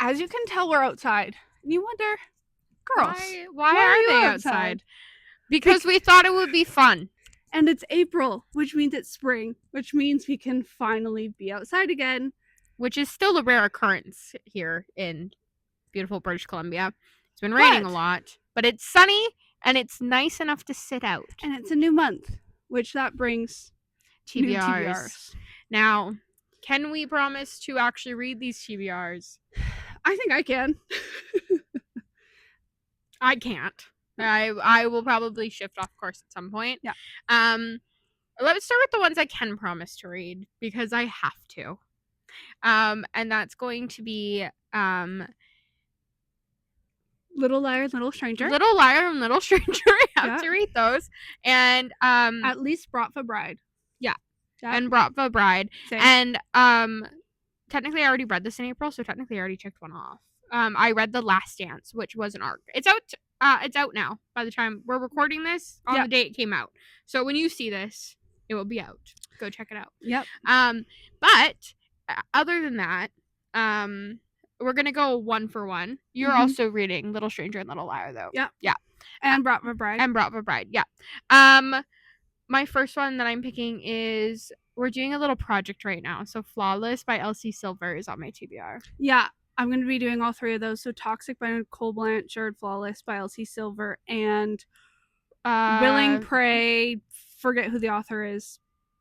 as you can tell, we're outside. And you wonder, girls, why are you they outside? Because we thought it would be fun. And it's April, which means it's spring, which means we can finally be outside again. Which is still a rare occurrence here in beautiful British Columbia. It's been raining a lot, but it's sunny and it's nice enough to sit out. And it's a new month, which that brings new TBRs. Now, can we promise to actually read these TBRs? I think I can. I can't. I will probably shift off course at some point. Yeah. Let's start with the ones I can promise to read because I have to. And that's going to be Little Liar, Little Stranger. Little Liar and Little Stranger. I have to read those. And at least Bratva Bride. Yeah. And Bratva Bride. Same. And technically I already read this in April, so technically I already checked one off. I read The Last Dance, which was an arc. It's out now by the time we're recording this on the day it came out. So when you see this, it will be out. Go check it out. Yep. But other than that, we're gonna go one for one. You're also reading Little Stranger and Little Liar, though. Yeah. Yeah. And Bratva Bride. And Bratva Bride. Yeah. My first one that I'm picking is we're doing a little project right now. So Flawless by Elsie Silver is on my TBR. Yeah. I'm going to be doing all three of those. So Toxic by Nicole Blanchard, Flawless by Elsie Silver, and Willing Prey, forget who the author is.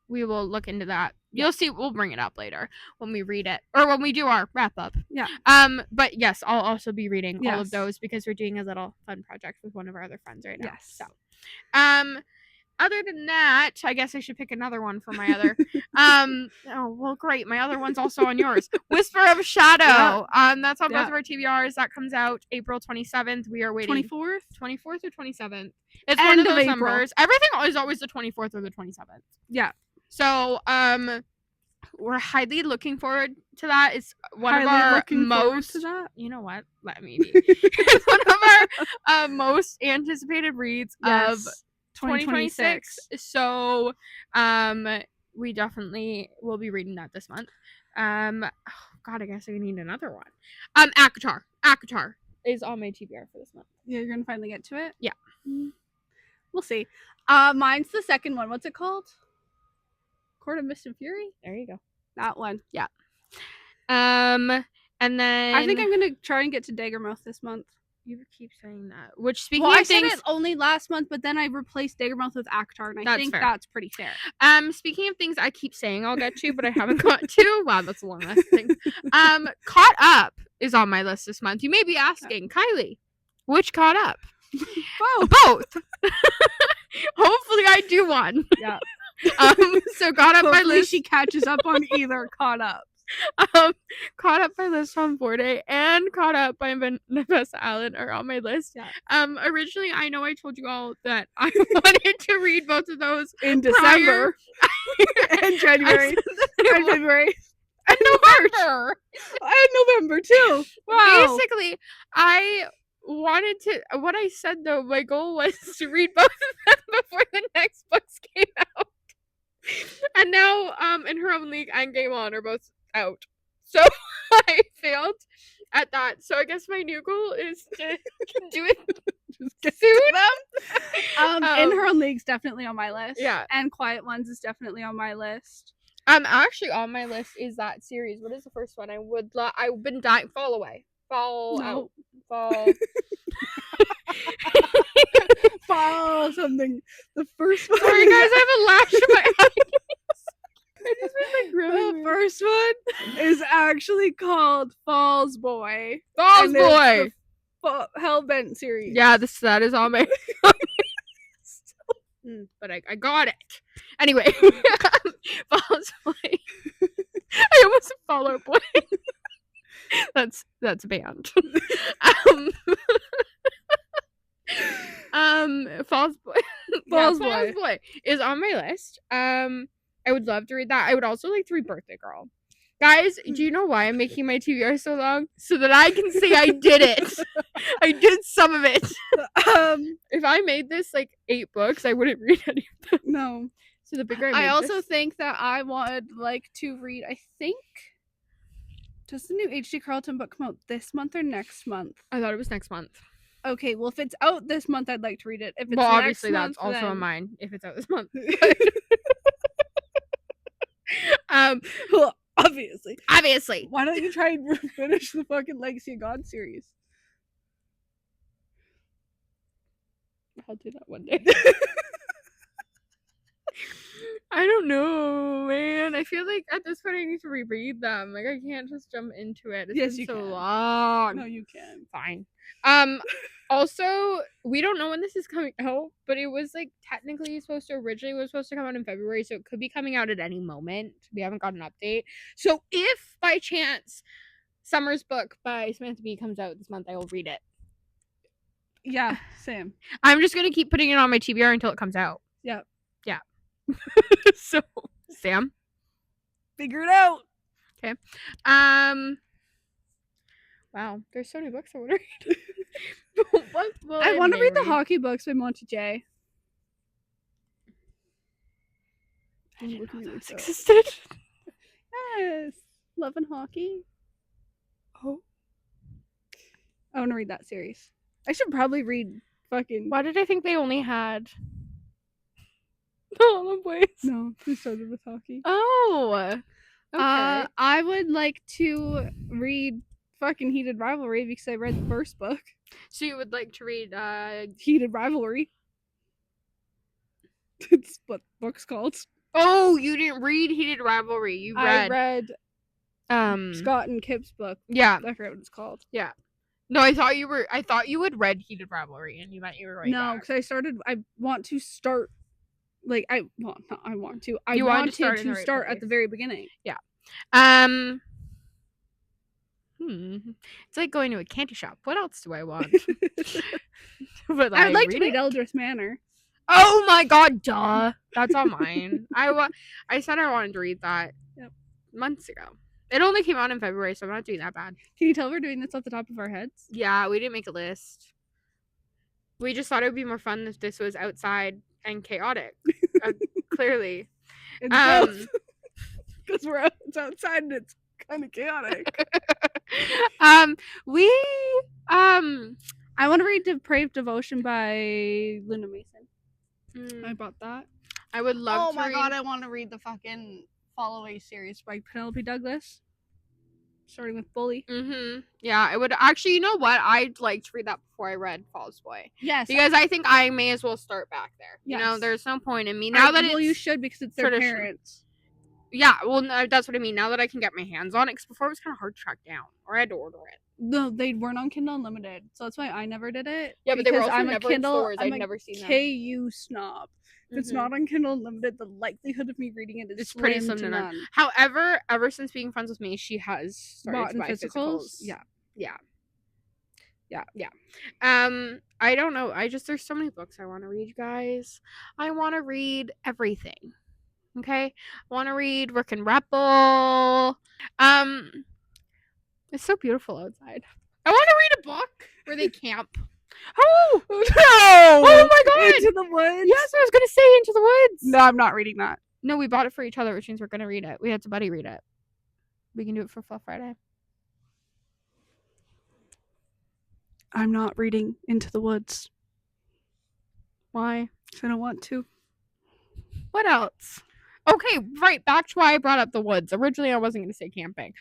We will look into that. You'll see. We'll bring it up later when we read it or when we do our wrap up. Yeah. But yes, I'll also be reading all of those because we're doing a little fun project with one of our other friends right now. Yes. So, other than that, I guess I should pick another one for my other. Oh well, great. My other one's also on yours. Whisper of a Shadow. That's on both of our TBRs. That comes out April 27th. We are waiting. 24th or 27th. It's one of those numbers. Everything is always the 24th or the 27th. Yeah. So, we're highly looking forward to that. It's one of our most. You know what? Let me be. It's one of our most anticipated reads of 2026. So, we definitely will be reading that this month. Oh God, I guess I need another one. ACOTAR is on my TBR for this month. Yeah, you're gonna finally get to it. Yeah, we'll see. Mine's the second one. What's it called? Court of Mist and Fury. There you go. That one. Yeah. And then I think I'm gonna try and get to Daggermouth this month. You keep saying that. Which speaking of things, I said it only last month, but then I replaced Daggermouth with ACOTAR, and I think that's pretty fair. Speaking of things I keep saying I'll get to, but I haven't got to. Wow, that's a long list of things. Caught Up is on my list this month. You may be asking, Kylie, which Caught Up? Both. Hopefully I do one. Yeah. So Caught Up by Liz. She catches up on either Caught Up. Caught Up by Liz Fonforte and Caught Up by Vanessa Allen are on my list. Yeah. Originally, I know I told you all that I wanted to read both of those in December and January and February and November and November too. Wow. Basically, I wanted to. What I said though, my goal was to read both of them before the next books came out. And now, In Her Own League and Game On are both out. So I failed at that. So I guess my new goal is to do it soon. In Her Own League's definitely on my list. Yeah. And Quiet Ones is definitely on my list. Actually on my list is that series. What is the first one? I've been dying. Fall Away. Fall out. Fall. Fall something. The first one. Sorry guys, I have a lash in my eye. The first one is actually called Falls Boy. Falls Boy. Hellbent series. Yeah, that is on my but I got it. Anyway, Falls Boy. I almost said Fall Out Boy. That's a band. Falls Boy. Falls Boy is on my list. I would love to read that. I would also like to read Birthday Girl. Guys, do you know why I'm making my TBR so long? So that I can say I did it. I did some of it. If I made this like 8 books, I wouldn't read any of them. No. So the bigger I also think that I would like to read, I think Does the new H.D. Carlton book come out this month or next month? I thought it was next month. Okay, well, if it's out this month, I'd like to read it. If it's obviously next that's month, also then... mine. If it's out this month. Well, obviously. Obviously. Why don't you try and finish the fucking Legacy of God series? I'll do that one day. I don't know, man. I feel like at this point I need to reread them. Like I can't just jump into it. It's Yes, been you so can. long. No, you can. Fine. Also, we don't know when this is coming out, but it was like technically originally was supposed to come out in February, so it could be coming out at any moment. We haven't got an update. So if by chance Summer's book by Samantha Bee comes out this month, I will read it. Yeah, same. I'm just gonna keep putting it on my TBR until it comes out. Yeah. Yeah. So, Sam, figure it out. Okay. Wow, there's so many books I want to read. I want to read the hockey books by Monty J. I didn't know those existed. Yes. Love and Hockey. Oh. I want to read that series. I should probably read fucking... Why did I think they only had... the boys? No, they started with hockey. Oh. Okay. I would like to read fucking Heated Rivalry because I read the first book. So you would like to read Heated Rivalry. It's what the book's called. Oh, you didn't read Heated Rivalry. You read... I read Scott and Kip's book. Yeah. I forget what it's called. Yeah. No, I thought you had read Heated Rivalry and you meant you were right. No, because I want to start... I wanted to start at the very beginning. Yeah. It's like going to a candy shop. What else do I want? But I'd like to read Eldritch Manor. Oh my god, duh. That's on mine. I said I wanted to read that months ago. It only came out in February, so I'm not doing that bad. Can you tell we're doing this off the top of our heads? Yeah, we didn't make a list. We just thought it would be more fun if this was outside and chaotic. Clearly. Because it's outside and it's kind of chaotic. I want to read Depraved Devotion by Luna Mason. I bought that. I would love to read... Oh my god, I want to read the fucking Fall Away series by Penelope Douglas. Starting with Bully. Yeah, I would actually, you know what? I'd like to read that before I read Falls Boy. Yes. Because I think I may as well start back there. Yes. You know, there's no point in me. Now that you should because it's their parents. Yeah, well, that's what I mean. Now that I can get my hands on it, because before it was kind of hard to track down, or I had to order it. No, they weren't on Kindle Unlimited, so that's why I never did it. Yeah, but they were also never in stores. I'd never seen them. KU snob. If it's not on Kindle Unlimited, the likelihood of me reading it is pretty slim to none. However, ever since being friends with me, she has started to buy physicals. Yeah. I don't know. There's so many books I want to read, guys. I want to read everything. Okay? I want to read Rick and Repple. It's so beautiful outside. I want to read a book where they camp. Oh no! Oh my god! Into the Woods. Yes, I was gonna say Into the Woods. No, I'm not reading that. No, we bought it for each other, which means we're gonna read it. We had to buddy read it. We can do it for Fluff Friday. I'm not reading Into the Woods. Why? Because I don't want to. What else? Okay, right. Back to why I brought up the woods. Originally, I wasn't gonna say camping.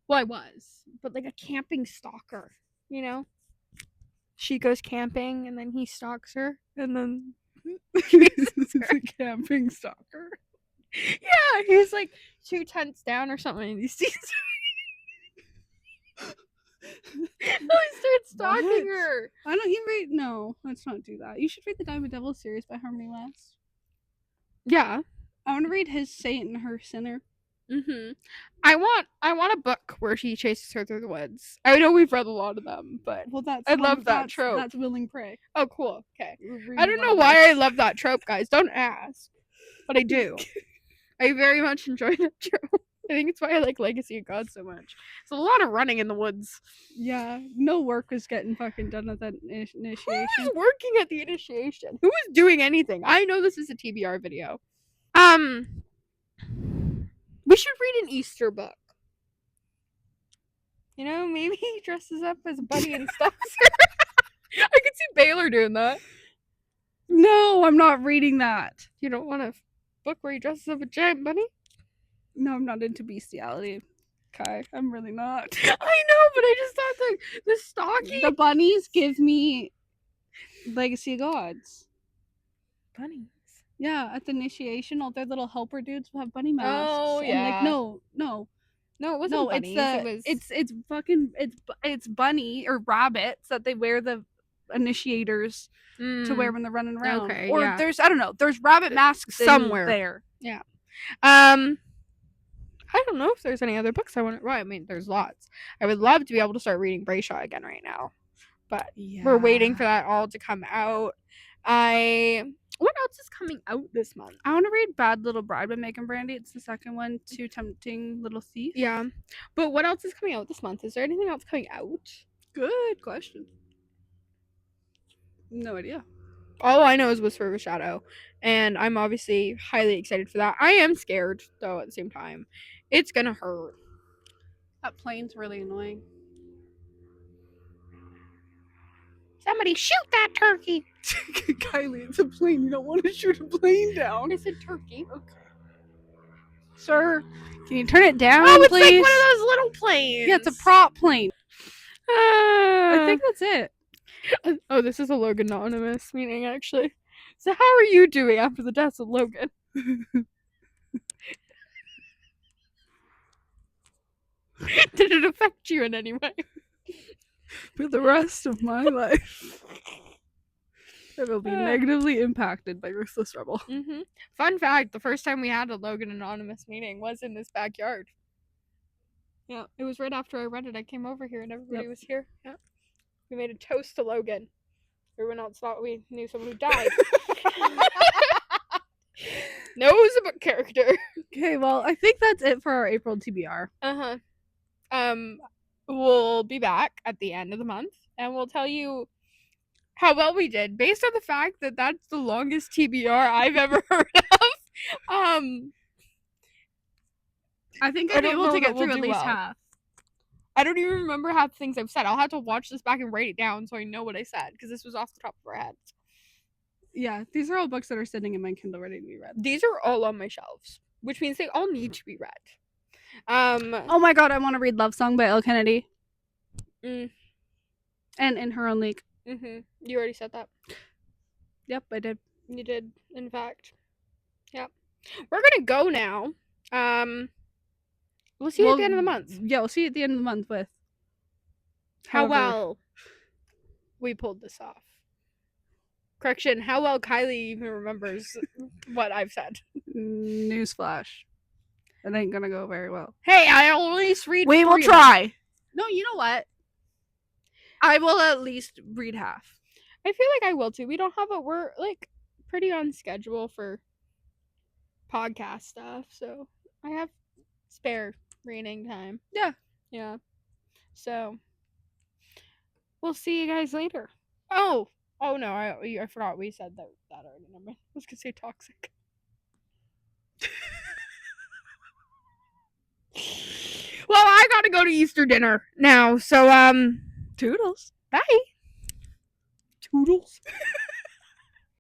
Well, I was, but like a camping stalker, you know. She goes camping and then he stalks her and then he's a camping stalker. Yeah, he's like 2 tents down or something and he sees her. He starts stalking her. Why don't you read... No, let's not do that. You should read the Diamond Devil series by Harmony West. Yeah. I want to read his Saint and her Sinner. I want a book where he chases her through the woods. I know we've read a lot of them, but I love that trope. That's Willing Prey. Oh, cool. Okay. I don't know why I love that trope, guys. Don't ask. But I do. I very much enjoy that trope. I think it's why I like Legacy of God so much. It's a lot of running in the woods. Yeah. No work was getting fucking done at that initiation. Who was working at the initiation? Who was doing anything? I know this is a TBR video. We should read an Easter book. You know, maybe he dresses up as a bunny and stuff. I could see Baylor doing that. No, I'm not reading that. You don't want a book where he dresses up a giant bunny? No, I'm not into bestiality. Okay, I'm really not. I know, but I just thought the stocking. The bunnies give me Legacy of Gods. Bunnies? Yeah, at the initiation, all their little helper dudes will have bunny masks. Oh, yeah. And like, no, it wasn't bunnies. it's bunny or rabbits that they wear the initiators to wear when they're running around. Okay, or yeah. there's rabbit masks somewhere there. Yeah. I don't know if there's any other books I want to write. I mean, there's lots. I would love to be able to start reading Brayshaw again right now, but we're waiting for that all to come out. What else is coming out this month? I want to read Bad Little Bride by Megan Brandy. It's the second one, Too Tempting Little Thief. Yeah, but what else is coming out this month? Is there anything else coming out? Good question. No idea. All I know is Whisper of a Shadow, and I'm obviously highly excited for that. I am scared, though, at the same time. It's gonna hurt. That plane's really annoying. Somebody shoot that turkey! Kylie, it's a plane. You don't want to shoot a plane down. I said turkey. Okay. Sir, can you turn it down, please? It's like one of those little planes. Yeah, it's a prop plane. I think that's it. Oh, this is a Logan Anonymous meeting, actually. So how are you doing after the death of Logan? Did it affect you in any way? For the rest of my life, I will be negatively impacted by Ruthless Rebel. Mm-hmm. Fun fact, the first time we had a Logan Anonymous meeting was in this backyard. Yeah, it was right after I read it. I came over here and everybody was here. Yeah. We made a toast to Logan. Everyone else thought we knew someone who died. Knows a book character. Okay, well, I think that's it for our April TBR. We'll be back at the end of the month and we'll tell you how well we did based on the fact that that's the longest TBR I've ever heard of. I think I'm able to get through at least half. I don't even remember half the things I've said. I'll have to watch this back and write it down so I know what I said because this was off the top of our heads. Yeah, these are all books that are sitting in my Kindle ready to be read. These are all on my shelves, which means they all need to be read. Oh my god, I want to read Love Song by Elle Kennedy. And In Her Own League. You already said that. Yep, I did. You did, in fact. Yep. We're gonna go now. We'll see you at the end of the month. Yeah, we'll see you at the end of the month with how well we pulled this off. Correction, how well Kylie even remembers what I've said. Newsflash. It ain't gonna go very well. Hey, I only read. We will try. No, you know what? I will at least read half. I feel like I will too. We're like pretty on schedule for podcast stuff, so I have spare reading time. Yeah. So we'll see you guys later. Oh no, I forgot we said that already. Never mind. I was gonna say toxic. Well, I gotta go to Easter dinner now, so toodles. Bye. Toodles.